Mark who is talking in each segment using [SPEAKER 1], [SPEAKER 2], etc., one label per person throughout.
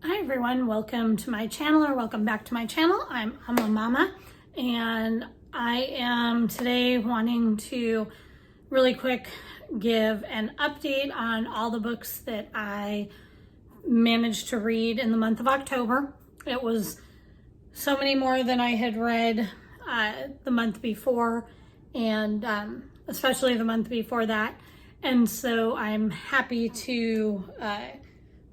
[SPEAKER 1] Hi everyone, welcome to my channel, or welcome back to my channel. I'm a mama, and I am today wanting to really quick give an update on all the books that I managed to read in the month of October. It was so many more than I had read the month before, and especially the month before that. And so I'm happy to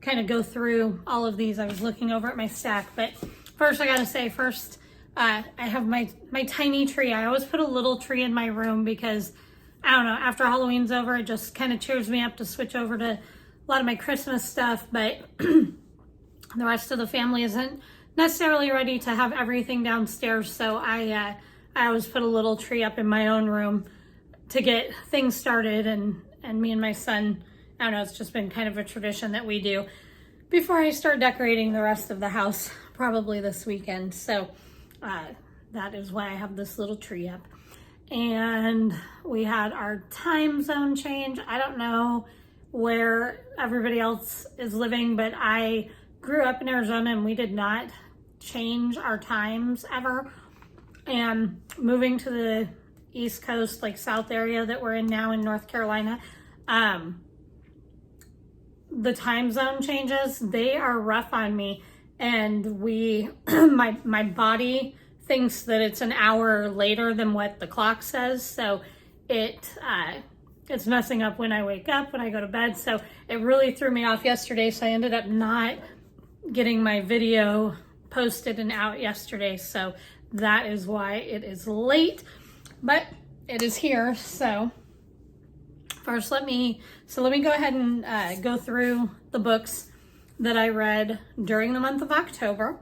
[SPEAKER 1] kind of go through all of these. I was looking over at my stack, but first I gotta say, I have my tiny tree. I always put a little tree in my room because, I don't know, after Halloween's over, it just kind of cheers me up to switch over to a lot of my Christmas stuff, but the rest of the family isn't necessarily ready to have everything downstairs, so I always put a little tree up in my own room to get things started, and me and my son, I don't know, it's just been kind of a tradition that we do before I start decorating the rest of the house, probably this weekend. So that is why I have this little tree up. And we had our time zone change. I don't know where everybody else is living, but I grew up in Arizona and we did not change our times ever. And moving to the East Coast, like South area that we're in now in North Carolina, the time zone changes, they are rough on me, and my body thinks that it's an hour later than what the clock says, so it's messing up when I wake up, when I go to bed. So it really threw me off yesterday, so I ended up not getting my video posted and out yesterday, so that is why it is late, but it is here. So first, let me go ahead and go through the books that I read during the month of October.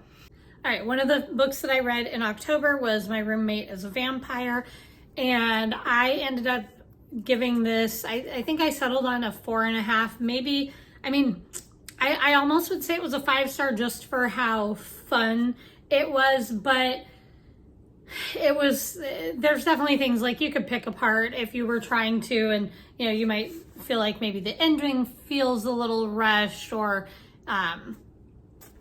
[SPEAKER 1] All right, one of the books that I read in October was My Roommate is a Vampire, and I ended up giving this, I think I settled on a 4.5, maybe. I mean, I almost would say it was a 5-star just for how fun it was, but there's definitely things like you could pick apart if you were trying to, and you know, you might feel like maybe the ending feels a little rushed, or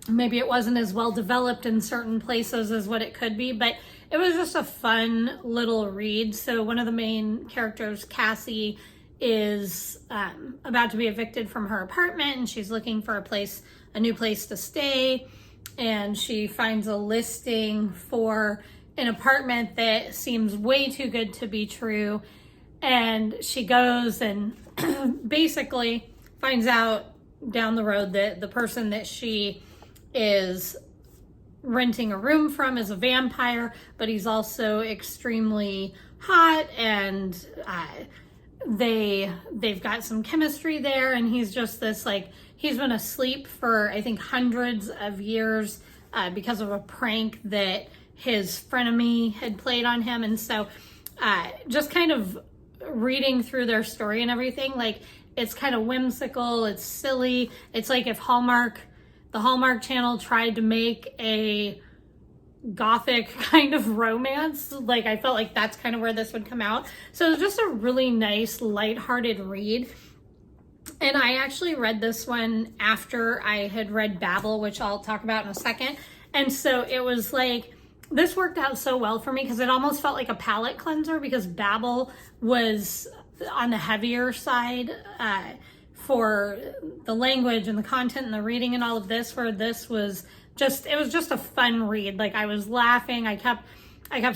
[SPEAKER 1] maybe it wasn't as well developed in certain places as what it could be, but it was just a fun little read. So one of the main characters, Cassie, is about to be evicted from her apartment, and she's looking for a new place to stay, and she finds a listing for an apartment that seems way too good to be true, and she goes and basically finds out down the road that the person that she is renting a room from is a vampire, but he's also extremely hot, and they've got some chemistry there, and he's just this, like, he's been asleep for I think hundreds of years because of a prank that his frenemy had played on him. And so just kind of reading through their story and everything, like, it's kind of whimsical, it's silly. It's like if the Hallmark Channel tried to make a gothic kind of romance, like, I felt like that's kind of where this would come out. So it was just a really nice, lighthearted read. And I actually read this one after I had read Babel, which I'll talk about in a second. And so it was like, this worked out so well for me because it almost felt like a palate cleanser, because Babel was on the heavier side for the language and the content and the reading and all of this, where this was just, it was just a fun read. Like, I was laughing. I kept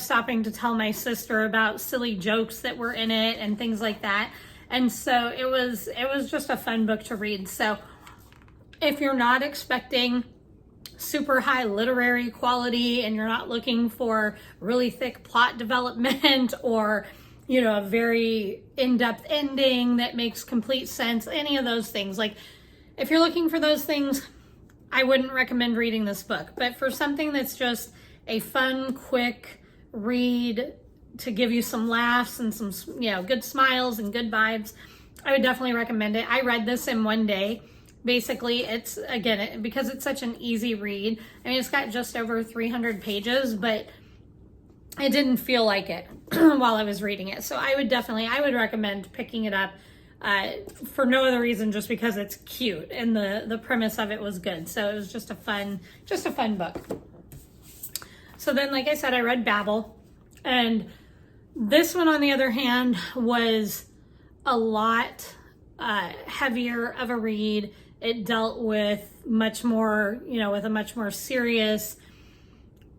[SPEAKER 1] stopping to tell my sister about silly jokes that were in it and things like that. And so it was just a fun book to read. So if you're not expecting super high literary quality, and you're not looking for really thick plot development, or, you know, a very in-depth ending that makes complete sense, any of those things, like, if you're looking for those things, I wouldn't recommend reading this book. But for something that's just a fun, quick read to give you some laughs and some, you know, good smiles and good vibes, I would definitely recommend it. I read this in one day. Basically, it's, again, because it's such an easy read. I mean, it's got just over 300 pages, but it didn't feel like it while I was reading it. So I would recommend picking it up for no other reason, just because it's cute and the premise of it was good. So it was just a fun book. So then, like I said, I read Babel, and this one, on the other hand, was a lot heavier of a read. It dealt with much more, with a much more serious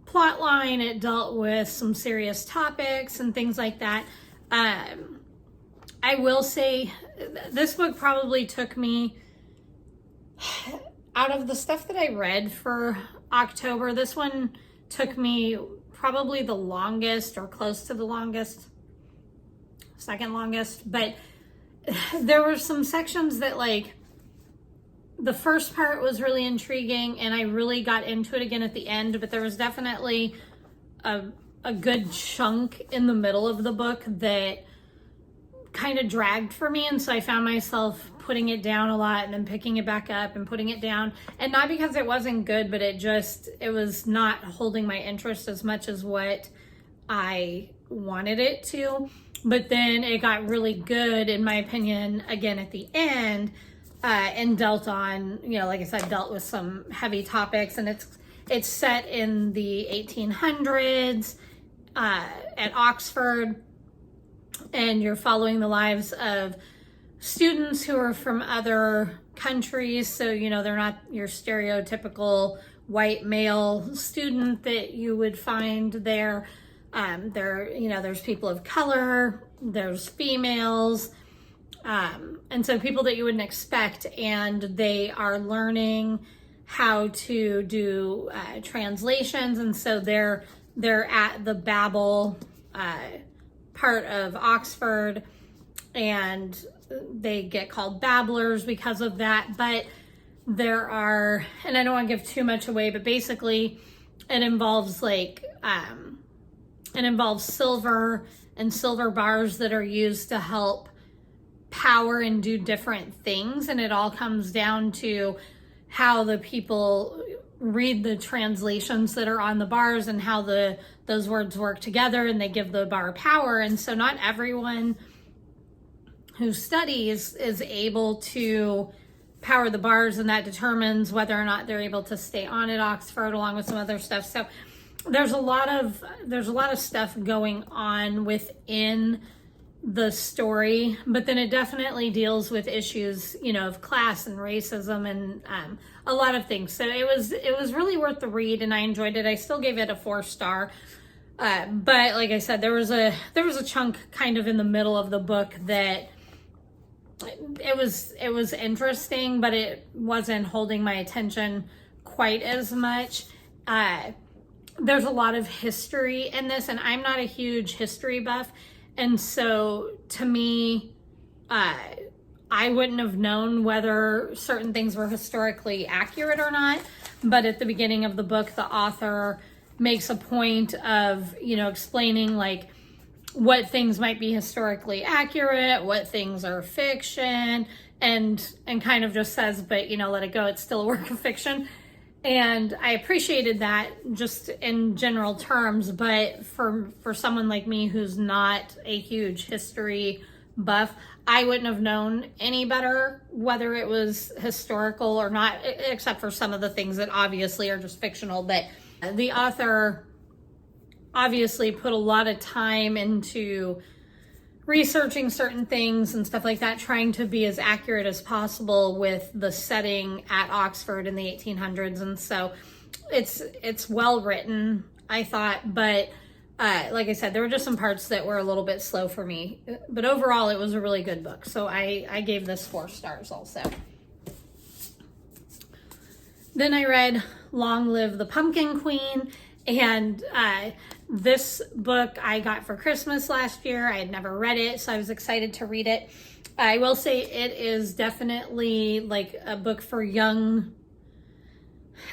[SPEAKER 1] plot line. It dealt with some serious topics and things like that. I will say this book probably took me, out of the stuff that I read for October, this one took me probably the longest, or close to the longest, second longest. But there were some sections that, like, the first part was really intriguing and I really got into it again at the end, but there was definitely a good chunk in the middle of the book that kind of dragged for me, and so I found myself putting it down a lot and then picking it back up and putting it down. And not because it wasn't good, but it was not holding my interest as much as what I wanted it to. But then it got really good, in my opinion, again at the end, and dealt on, like I said, dealt with some heavy topics. And it's set in the 1800s at Oxford, and you're following the lives of students who are from other countries. So, they're not your stereotypical white male student that you would find there. There's people of color, there's females, and so people that you wouldn't expect, and they are learning how to do translations. And so they're at the Babel part of Oxford, and they get called babblers because of that. But there are, and I don't want to give too much away, but basically it involves silver and silver bars that are used to help power and do different things. And it all comes down to how the people read the translations that are on the bars and how those words work together, and they give the bar power. And so not everyone who studies is able to power the bars, and that determines whether or not they're able to stay on at Oxford, along with some other stuff. So there's a lot of stuff going on within the story, but then it definitely deals with issues, of class and racism and a lot of things. So it was really worth the read, and I enjoyed it. I still gave it a 4-star. But like I said, there was a chunk kind of in the middle of the book that it was interesting, but it wasn't holding my attention quite as much. There's a lot of history in this, and I'm not a huge history buff. And so to me, I wouldn't have known whether certain things were historically accurate or not. But at the beginning of the book, the author makes a point of, explaining like what things might be historically accurate, what things are fiction, and kind of just says, but let it go, it's still a work of fiction. And I appreciated that just in general terms, but for someone like me who's not a huge history buff, I wouldn't have known any better whether it was historical or not, except for some of the things that obviously are just fictional. But the author obviously put a lot of time into researching certain things and stuff like that, trying to be as accurate as possible with the setting at Oxford in the 1800s. And so it's well written, I thought, but like I said, there were just some parts that were a little bit slow for me, but overall it was a really good book. So I gave this 4 stars also. Then I read Long Live the Pumpkin Queen, and this book I got for Christmas last year. I had never read it, so I was excited to read it. I will say it is definitely like a book for young,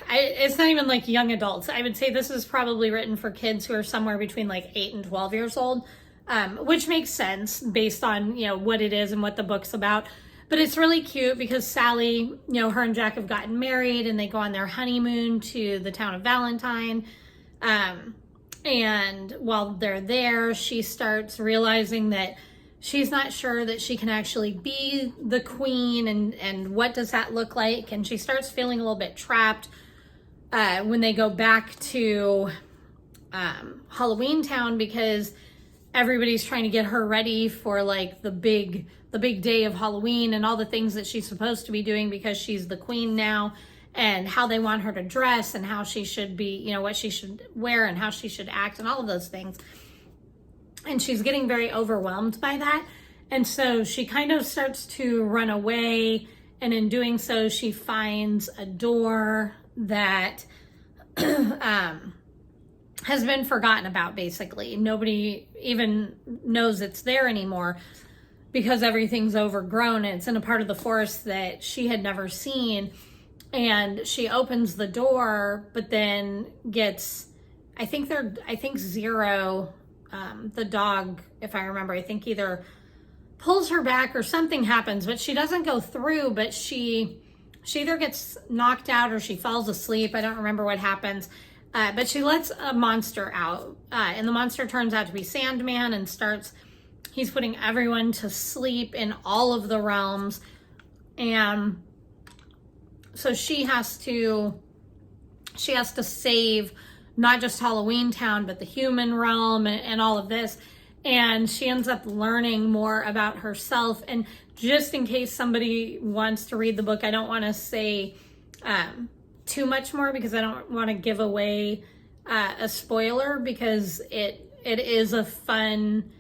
[SPEAKER 1] it's not even like young adults. I would say this is probably written for kids who are somewhere between like 8 and 12 years old, which makes sense based on, what it is and what the book's about. But it's really cute because Sally, her and Jack have gotten married, and they go on their honeymoon to the town of Valentine. And while they're there, she starts realizing that she's not sure that she can actually be the queen, and what does that look like. And she starts feeling a little bit trapped when they go back to Halloween Town, because everybody's trying to get her ready for like the big day of Halloween and all the things that she's supposed to be doing because she's the queen now, and how they want her to dress and how she should be, you know, what she should wear and how she should act and all of those things. And she's getting very overwhelmed by that. And so she kind of starts to run away. And in doing so, she finds a door that has been forgotten about, basically. Nobody even knows it's there anymore because everything's overgrown. And it's in a part of the forest that she had never seen. And she opens the door, but then gets, I think Zero, the dog, if I remember, I think either pulls her back or something happens, but she doesn't go through, but she either gets knocked out or she falls asleep. I don't remember what happens. But she lets a monster out, and the monster turns out to be Sandman, and he's putting everyone to sleep in all of the realms. And so she has to save not just Halloween Town, but the human realm and all of this. And she ends up learning more about herself. And just in case somebody wants to read the book, I don't want to say too much more because I don't want to give away a spoiler, because it is a fun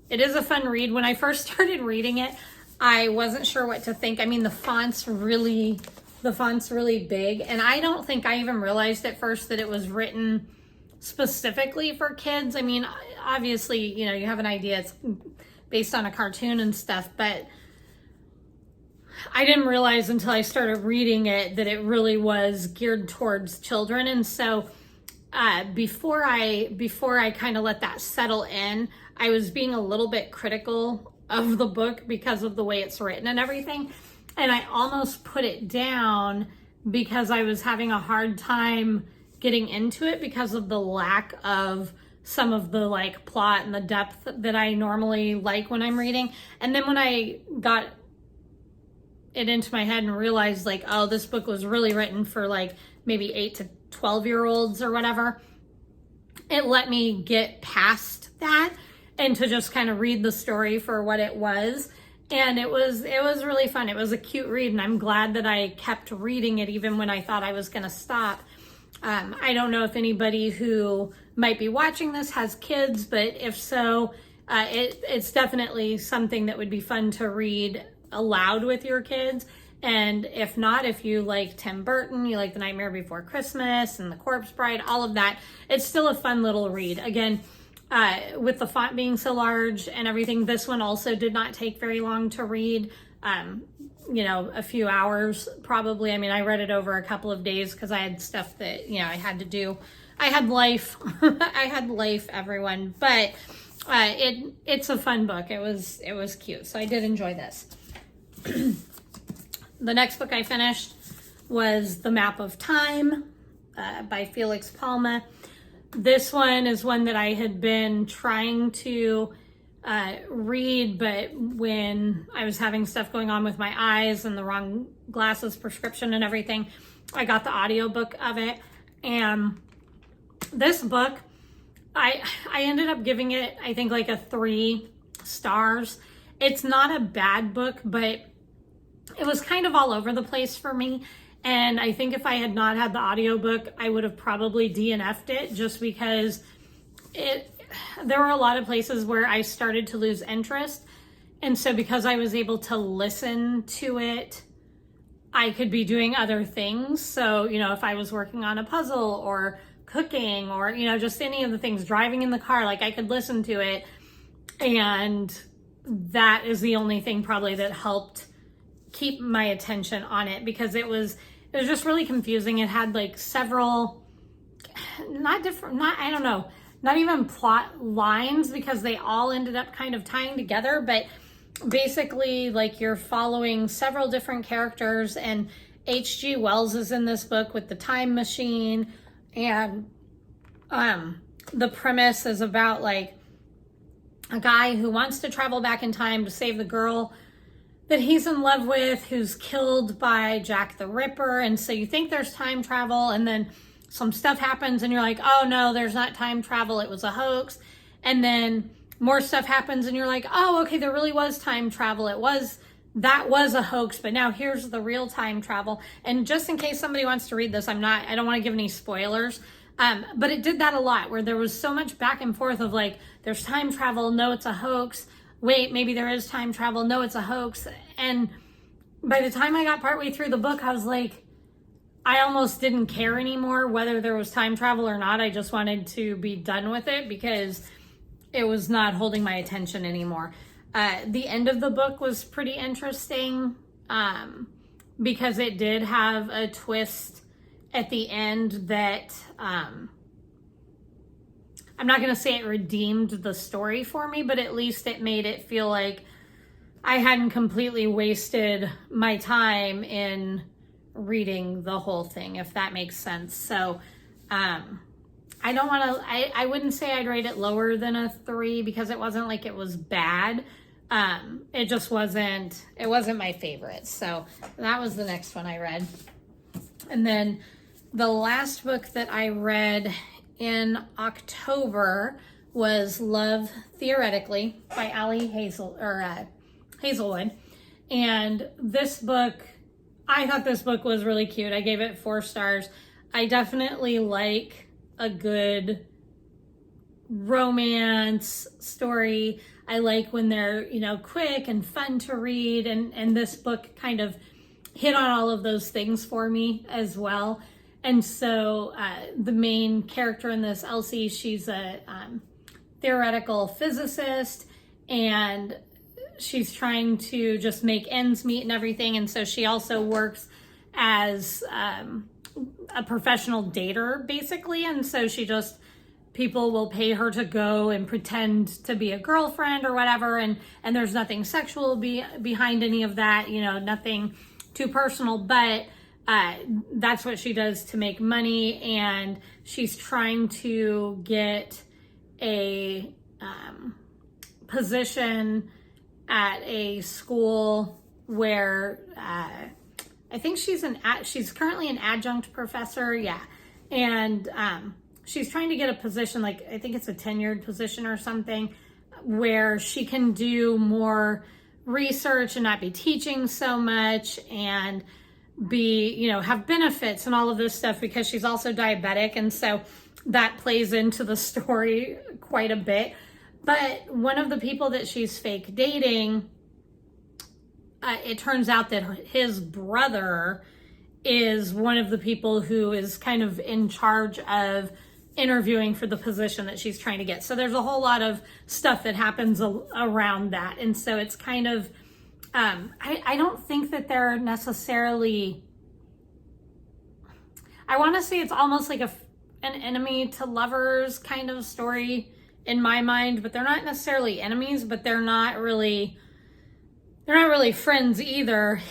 [SPEAKER 1] read. When I first started reading it, I wasn't sure what to think. I mean, the font's really big, and I don't think I even realized at first that it was written specifically for kids. I mean, obviously, you know, you have an idea it's based on a cartoon and stuff, but I didn't realize until I started reading it that it really was geared towards children. And so before I kind of let that settle in, I was being a little bit critical of the book because of the way it's written and everything. And I almost put it down because I was having a hard time getting into it because of the lack of some of the like plot and the depth that I normally like when I'm reading. And then when I got it into my head and realized like, oh, this book was really written for like maybe 8 to 12-year-olds or whatever, it let me get past that and to just kind of read the story for what it was. And it was really fun. It was a cute read, and I'm glad that I kept reading it even when I thought I was going to stop. I don't know if anybody who might be watching this has kids, but if so, it's definitely something that would be fun to read aloud with your kids. And if not, if you like Tim Burton, you like The Nightmare Before Christmas and The Corpse Bride, all of that, it's still a fun little read. Again, with the font being so large and everything, this one also did not take very long to read. You know, a few hours probably. I mean, I read it over a couple of days because I had stuff that, you know, I had to do. I had life. I had life, everyone. But it's a fun book. It was cute. So I did enjoy this. The next book I finished was The Map of Time by Felix Palma. This one is one that I had been trying to read, but when I was having stuff going on with my eyes and the wrong glasses prescription and everything, I got the audiobook of it. And this book, I ended up giving it, I think, like a 3 stars. It's not a bad book, but it was kind of all over the place for me. And I think if I had not had the audiobook, I would have probably DNF'd it, just because there were a lot of places where I started to lose interest. And so because I was able to listen to it, I could be doing other things. So, you know, if I was working on a puzzle or cooking or, you know, just any of the things, driving in the car, like I could listen to it. And that is the only thing probably that helped keep my attention on it, because it was just really confusing. It had like several, not even plot lines, because they all ended up kind of tying together, but basically like you're following several different characters, and H.G. Wells is in this book with the time machine, and the premise is about like a guy who wants to travel back in time to save the girl that he's in love with, who's killed by Jack the Ripper. And so you think there's time travel, and then some stuff happens and you're like, oh no, there's not time travel, it was a hoax. And then more stuff happens and you're like, oh, okay, there really was time travel. That was a hoax, but now here's the real time travel. And just in case somebody wants to read this, I don't want to give any spoilers. But it did that a lot, where there was so much back and forth of like, there's time travel, no, it's a hoax. Wait, maybe there is time travel, no, it's a hoax. And by the time I got partway through the book, I was like, I almost didn't care anymore whether there was time travel or not. I just wanted to be done with it because it was not holding my attention anymore. The end of the book was pretty interesting because it did have a twist at the end that I'm not going to say it redeemed the story for me, but at least it made it feel like I hadn't completely wasted my time in reading the whole thing, if that makes sense. So I wouldn't say I'd rate it lower than a 3 because it wasn't like it was bad. It just wasn't my favorite. So that was the next one I read. And then the last book that I read in October was Love Theoretically by Ali Hazelwood. And this book, I thought this book was really cute. I gave it 4 stars. I definitely like a good romance story. I like when they're, quick and fun to read. And this book kind of hit on all of those things for me as well. And so the main character in this, Elsie, she's a theoretical physicist, and she's trying to just make ends meet and everything. And so she also works as a professional dater, basically. And so people will pay her to go and pretend to be a girlfriend or whatever. And there's nothing sexual behind any of that, nothing too personal, but that's what she does to make money. And she's trying to get a position at a school where I think she's currently an adjunct professor. Yeah. And she's trying to get a position, like I think it's a tenured position or something, where she can do more research and not be teaching so much and have benefits and all of this stuff, because she's also diabetic. And so that plays into the story quite a bit. But one of the people that she's fake dating, it turns out that his brother is one of the people who is kind of in charge of interviewing for the position that she's trying to get. So there's a whole lot of stuff that happens around that. And so it's kind of, I don't think that they're necessarily, I want to say it's almost like an enemy to lovers kind of story in my mind, but they're not necessarily enemies, but they're not really friends either.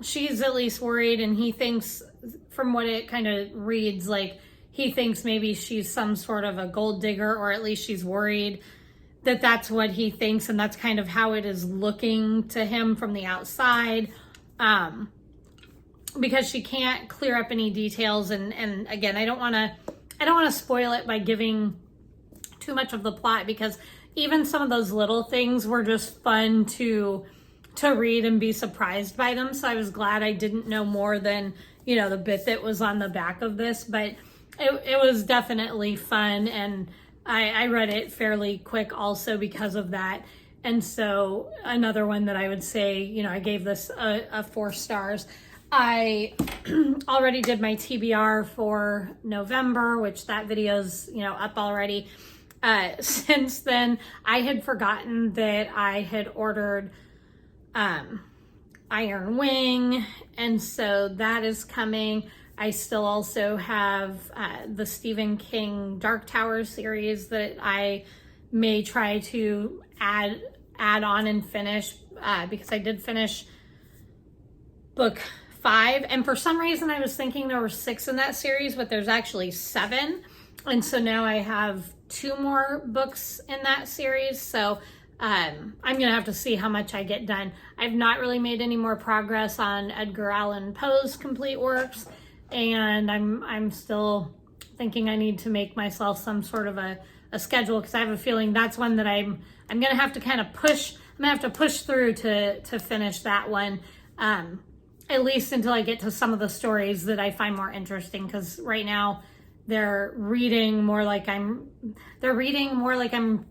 [SPEAKER 1] She's at least worried, and he thinks, from what it kind of reads, like he thinks maybe she's some sort of a gold digger, or at least she's worried that that's what he thinks, and that's kind of how it is looking to him from the outside, because she can't clear up any details. And again, I don't want to spoil it by giving too much of the plot, because even some of those little things were just fun to read and be surprised by them. So I was glad I didn't know more than, the bit that was on the back of this, but it was definitely fun. And I read it fairly quick also because of that. And so another one that I would say, I gave this a 4 stars. I already did my TBR for November, which that video's, up already. Since then, I had forgotten that I had ordered Iron Wing, and so that is coming. I still also have the Stephen King Dark Tower series that I may try to add on and finish, because I did finish book 5, and for some reason I was thinking there were 6 in that series, but there's actually 7. And so now I have 2 more books in that series. So I'm going to have to see how much I get done. I've not really made any more progress on Edgar Allan Poe's complete works. And I'm still thinking I need to make myself some sort of a schedule, because I have a feeling that's one that I'm going to have to kind of push. I'm going to have to push through to finish that one. At least until I get to some of the stories that I find more interesting, because right now they're reading more like I'm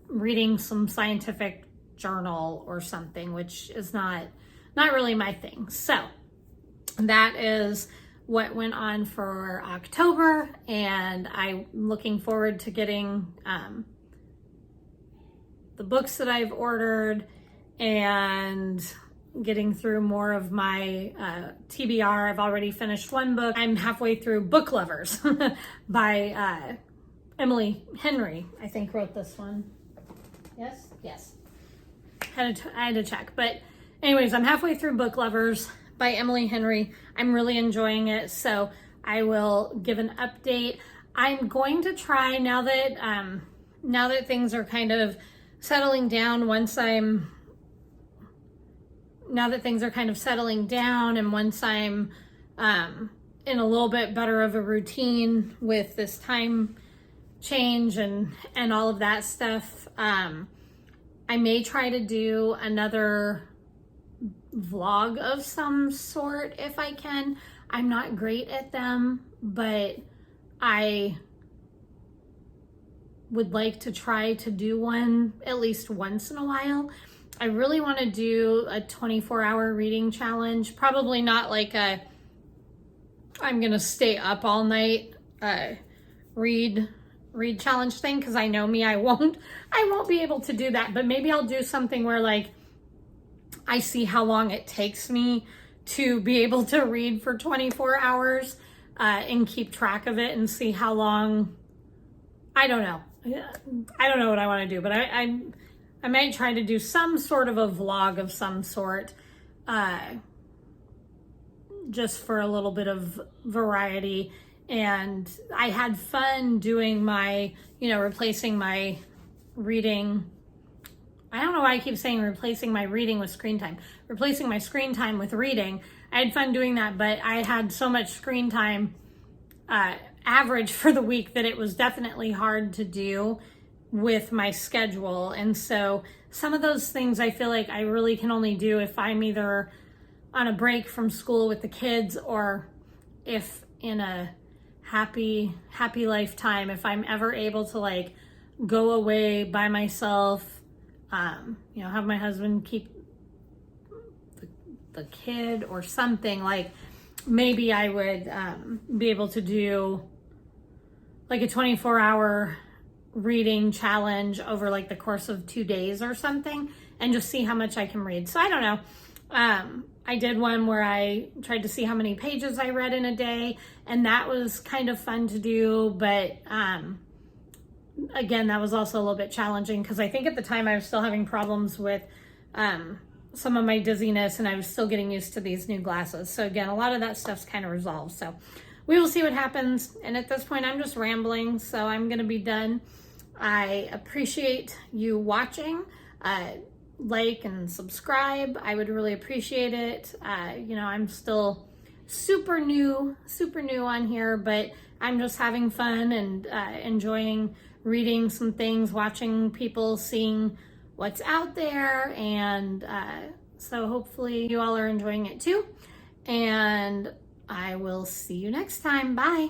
[SPEAKER 1] reading some scientific journal or something, which is not really my thing. So that is what went on for October, and I'm looking forward to getting the books that I've ordered and getting through more of my TBR. I've already finished 1 book. I'm halfway through Book Lovers by Emily Henry, I think, wrote this one. Yes? I had to check. But anyways, I'm halfway through Book Lovers by Emily Henry. I'm really enjoying it, so I will give an update. I'm going to try, now that things are kind of settling down, now that things are kind of settling down, and once I'm in a little bit better of a routine with this time change and all of that stuff, I may try to do another vlog of some sort if I can. I'm not great at them, but I would like to try to do one at least once in a while. I really want to do a 24-hour reading challenge. Probably not like I'm gonna stay up all night read challenge thing, because I know me, I won't be able to do that. But maybe I'll do something where, like, I see how long it takes me to be able to read for 24 hours and keep track of it and see how long. I don't know what I want to do, but I might try to do some sort of a vlog of some sort, just for a little bit of variety. And I had fun doing my, replacing my reading. I don't know why I keep saying replacing my reading with screen time. Replacing my screen time with reading. I had fun doing that, but I had so much screen time average for the week that it was definitely hard to do with my schedule. And so some of those things I feel like I really can only do if I'm either on a break from school with the kids, or if in a happy lifetime, if I'm ever able to, like, go away by myself, have my husband keep the kid or something. Like, maybe I would be able to do like a 24-hour reading challenge over like the course of 2 days or something, and just see how much I can read. So I don't know. I did one where I tried to see how many pages I read in a day, and that was kind of fun to do. But again, that was also a little bit challenging, because I think at the time I was still having problems with some of my dizziness, and I was still getting used to these new glasses. So again, a lot of that stuff's kind of resolved. So we will see what happens. And at this point, I'm just rambling, so I'm going to be done. I appreciate you watching. Like and subscribe. I would really appreciate it. I'm still super new on here, but I'm just having fun and enjoying reading some things, watching people, seeing what's out there. And so hopefully you all are enjoying it too. And I will see you next time. Bye.